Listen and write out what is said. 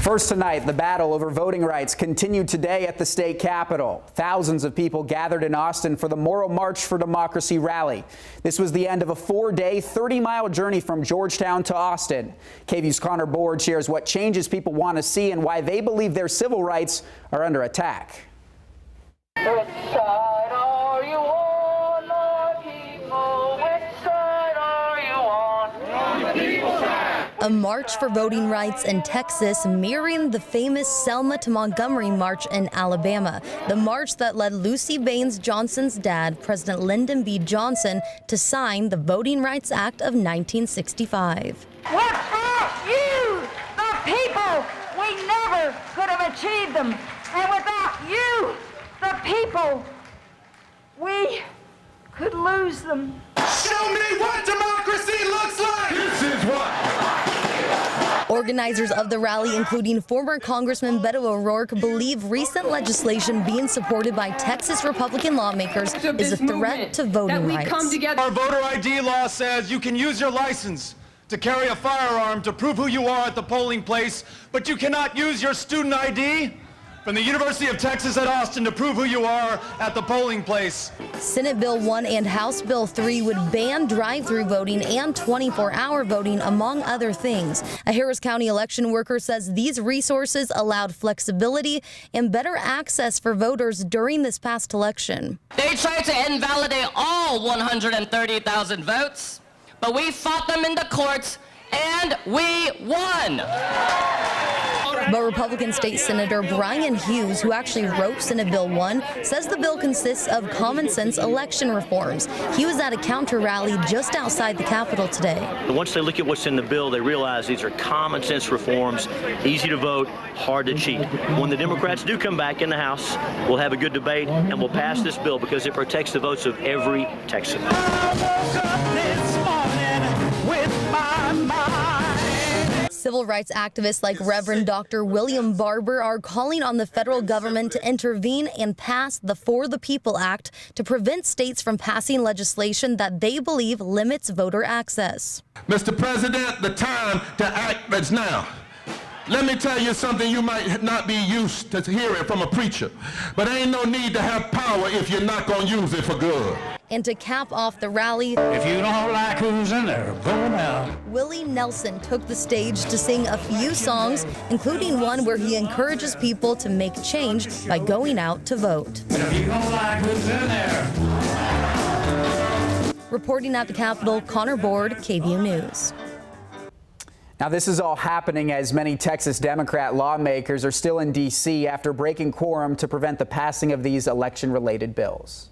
First tonight, the battle over voting rights continued today at the state capitol. Thousands of people gathered in Austin for the Moral March for Democracy rally. This was the end of a 4-day, 30-mile journey from Georgetown to Austin. KVUE's Connor Board shares what changes people want to see and why they believe their civil rights are under attack. Which side are you on, my people? Which side are you on? The people's side. A march for voting rights in Texas, mirroring the famous Selma to Montgomery march in Alabama. The march that led Lucy Baines Johnson's dad, President Lyndon B. Johnson, to sign the Voting Rights Act of 1965. Without you, the people, we never could have achieved them. And without you, the people, we could lose them. Show me what democracy looks like! This is what! Organizers of the rally, including former Congressman Beto O'Rourke, believe recent legislation being supported by Texas Republican lawmakers is a threat to voting rights. Our voter ID law says you can use your license to carry a firearm to prove who you are at the polling place, but you cannot use your student ID from the University of Texas at Austin to prove who you are at the polling place. Senate Bill 1 and House Bill 3 would ban drive-through voting and 24-hour voting, among other things. A Harris County election worker says these resources allowed flexibility and better access for voters during this past election. They tried to invalidate all 130,000 votes, but we fought them in the courts and we won. But Republican State Senator Brian Hughes, who actually wrote Senate Bill 1, says the bill consists of common sense election reforms. He was at a counter rally just outside the Capitol today. Once they look at what's in the bill, they realize these are common sense reforms, easy to vote, hard to cheat. When the Democrats do come back in the House, we'll have a good debate and we'll pass this bill because it protects the votes of every Texan. Civil rights activists like Reverend Dr. William Barber are calling on the federal government to intervene and pass the For the People Act to prevent states from passing legislation that they believe limits voter access. Mr. President, the time to act is now. Let me tell you something you might not be used to hearing from a preacher, but ain't no need to have power if you're not going to use it for good. And to cap off the rally, if you don't like who's in there, go now. Willie Nelson took the stage to sing a few songs, including one where he encourages people to make change by going out to vote. If you don't like who's in there. Reporting at the Capitol, Connor Board, KVUE News. Now, this is all happening as many Texas Democrat lawmakers are still in D.C. after breaking quorum to prevent the passing of these election-related bills.